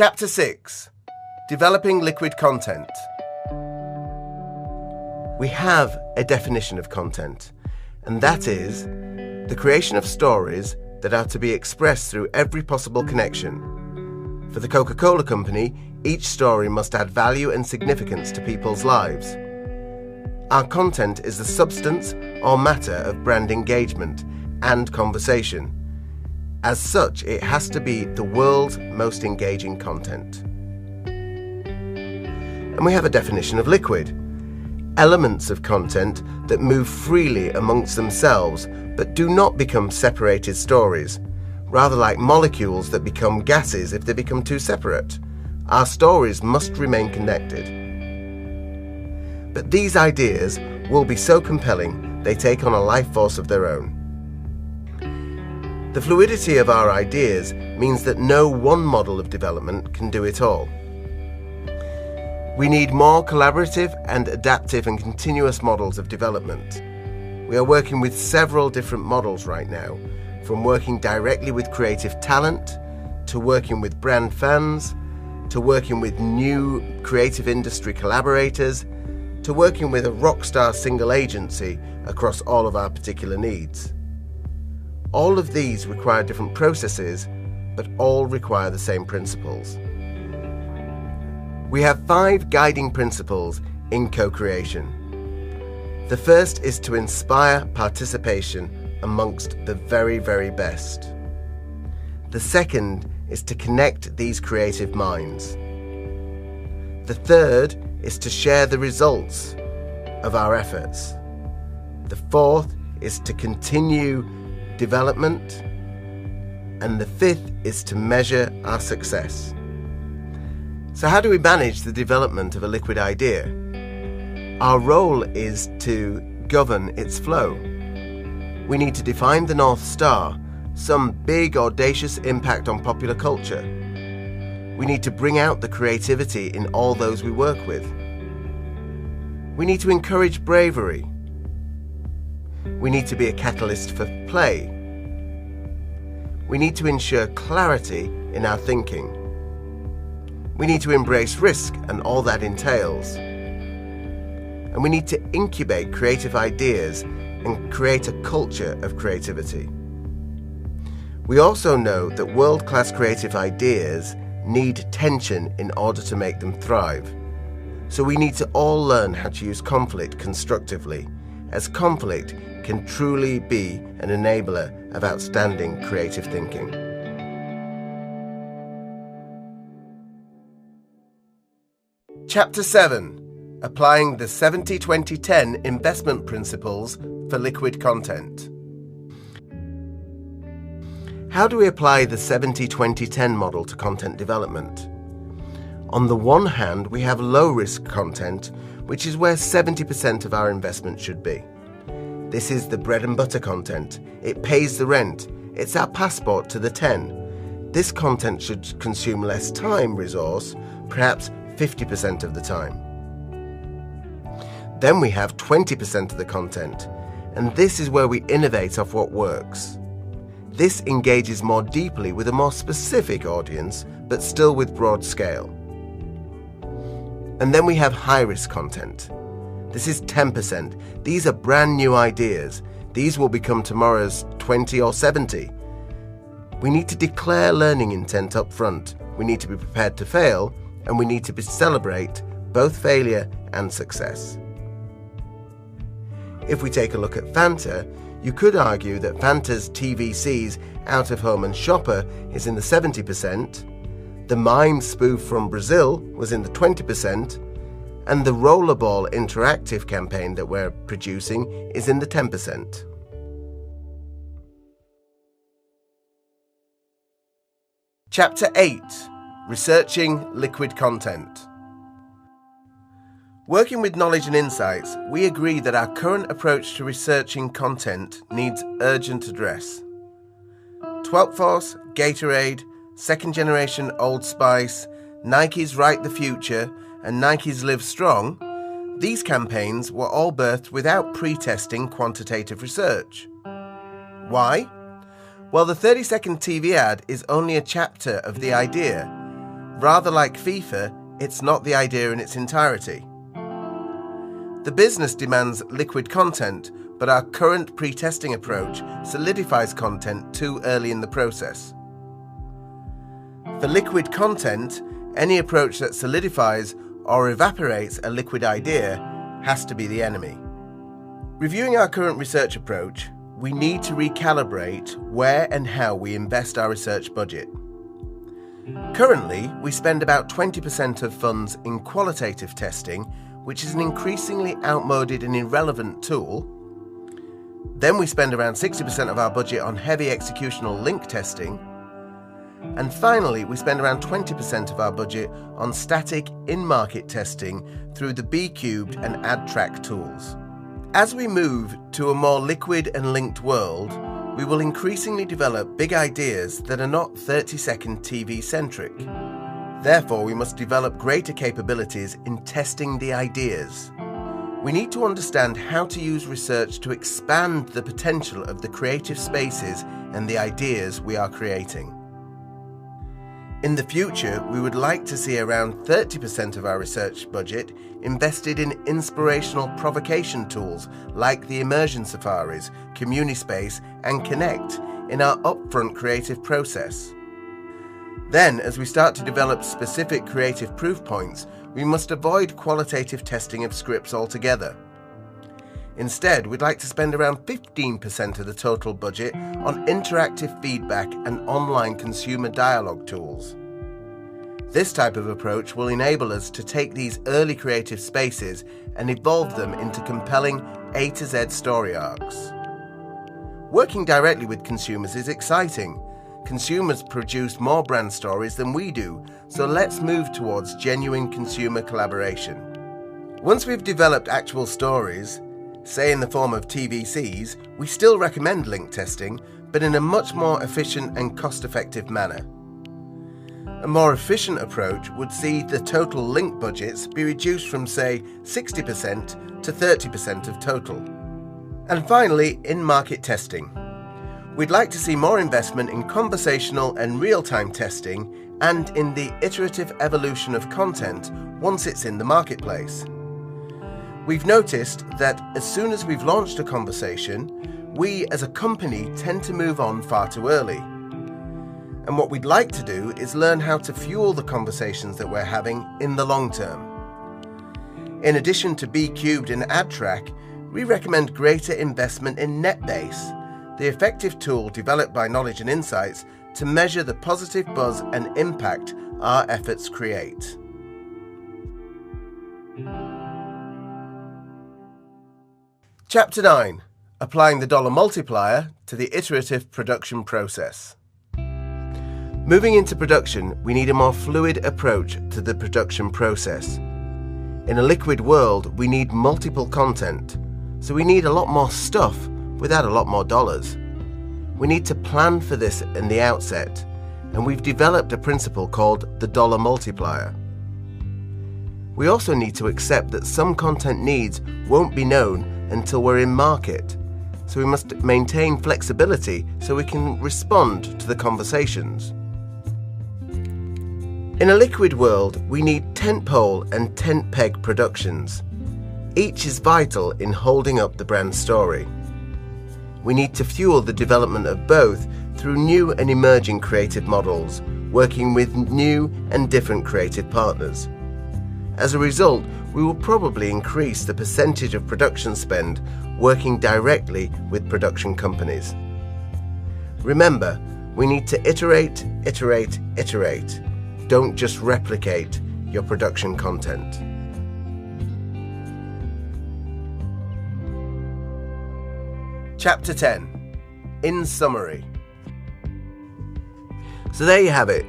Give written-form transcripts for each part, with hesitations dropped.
Chapter 6. Developing liquid content. We have a definition of content, and that is the creation of stories that are to be expressed through every possible connection. For the Coca-Cola company, each story must add value and significance to people's lives. Our content is the substance or matter of brand engagement and conversation. As such, it has to be the world's most engaging content. And we have a definition of liquid. Elements of content that move freely amongst themselves but do not become separated stories, rather like molecules that become gases if they become too separate. Our stories must remain connected. But these ideas will be so compelling they take on a life force of their own. The fluidity of our ideas means that no one model of development can do it all. We need more collaborative and adaptive and continuous models of development. We are working with several different models right now, from working directly with creative talent, to working with brand fans, to working with new creative industry collaborators, to working with a rockstar single agency across all of our particular needs. All of these require different processes, but all require the same principles. We have 5 guiding principles in co-creation. The first is to inspire participation amongst the very, very best. The second is to connect these creative minds. The third is to share the results of our efforts. The fourth is to continue development, and the fifth is to measure our success. So how do we manage the development of a liquid idea? Our role is to govern its flow. We need to define the North Star, some big audacious impact on popular culture. We need to bring out the creativity in all those we work with. We need to encourage bravery. We need to be a catalyst for play. We need to ensure clarity in our thinking. We need to embrace risk and all that entails. And we need to incubate creative ideas and create a culture of creativity. We also know that world-class creative ideas need tension in order to make them thrive. So we need to all learn how to use conflict constructively, as conflict can truly be an enabler of outstanding creative thinking. Chapter 7. Applying the 70-20-10 investment principles for liquid content. How do we apply the 70-20-10 model to content development? On the one hand, we have low-risk content, which is where 70% of our investment should be. This is the bread and butter content. It pays the rent. It's our passport to the 10. This content should consume less time resource, perhaps 50% of the time. Then we have 20% of the content, and this is where we innovate off what works. This engages more deeply with a more specific audience, but still with broad scale. And then we have high-risk content. This is 10%. These are brand new ideas. These will become tomorrow's 20 or 70. We need to declare learning intent up front. We need to be prepared to fail, and we need to celebrate both failure and success. If we take a look at Fanta, you could argue that Fanta's TVC's Out of Home and Shopper is in the 70%, the mime spoof from Brazil was in the 20%, and the Rollerball interactive campaign that we're producing is in the 10%. Chapter 8. Researching liquid content. Working with knowledge and insights, we agree that our current approach to researching content needs urgent address. 12th Force, Gatorade, second generation Old Spice, Nike's Write the Future, and Nike's Live Strong, these campaigns were all birthed without pre-testing quantitative research. Why? Well, the 30-second TV ad is only a chapter of the idea. rather like FIFA, it's not the idea in its entirety. The business demands liquid content, but our current pre-testing approach solidifies content too early in the process. For liquid content, any approach that solidifies or evaporates a liquid idea has to be the enemy. Reviewing our current research approach, we need to recalibrate where and how we invest our research budget. Currently, we spend about 20% of funds in qualitative testing, which is an increasingly outmoded and irrelevant tool. Then we spend around 60% of our budget on heavy executional link testing. And finally, we spend around 20% of our budget on static in-market testing through the B-Cubed and AdTrack tools. As we move to a more liquid and linked world, we will increasingly develop big ideas that are not 30-second TV-centric. Therefore, we must develop greater capabilities in testing the ideas. We need to understand how to use research to expand the potential of the creative spaces and the ideas we are creating. In the future, we would like to see around 30% of our research budget invested in inspirational provocation tools like the Immersion Safaris, CommuniSpace, and Connect in our upfront creative process. Then, as we start to develop specific creative proof points, we must avoid qualitative testing of scripts altogether. Instead, we'd like to spend around 15% of the total budget on interactive feedback and online consumer dialogue tools. This type of approach will enable us to take these early creative spaces and evolve them into compelling A to Z story arcs. Working directly with consumers is exciting. Consumers produce more brand stories than we do, so let's move towards genuine consumer collaboration. Once we've developed actual stories, say in the form of TVCs, we still recommend link testing, but in a much more efficient and cost-effective manner. A more efficient approach would see the total link budgets be reduced from, say, 60% to 30% of total. And finally, in-market testing. We'd like to see more investment in conversational and real-time testing and in the iterative evolution of content once it's in the marketplace. We've noticed that as soon as we've launched a conversation, we as a company tend to move on far too early. And what we'd like to do is learn how to fuel the conversations that we're having in the long term. In addition to B-Cubed and AdTrack, we recommend greater investment in NetBase, the effective tool developed by Knowledge and Insights to measure the positive buzz and impact our efforts create. Chapter 9. Applying the dollar multiplier to the iterative production process. Moving into production, we need a more fluid approach to the production process. In a liquid world, we need multiple content, so we need a lot more stuff without a lot more dollars. We need to plan for this in the outset, and we've developed a principle called the dollar multiplier. We also need to accept that some content needs won't be known until we're in market, so we must maintain flexibility so we can respond to the conversations. In a liquid world, we need tentpole and tent peg productions. Each is vital in holding up the brand story. We need to fuel the development of both through new and emerging creative models, working with new and different creative partners. As a result, we will probably increase the percentage of production spend working directly with production companies. Remember, we need to iterate, iterate, iterate. Don't just replicate your production content. Chapter 10. In summary. So there you have it.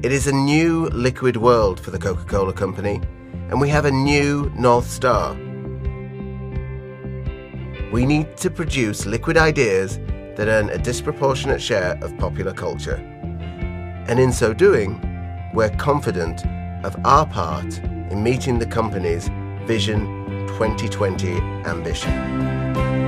It is a new liquid world for the Coca-Cola Company, and we have a new North Star. We need to produce liquid ideas that earn a disproportionate share of popular culture. And in so doing, we're confident of our part in meeting the company's Vision 2020 ambition.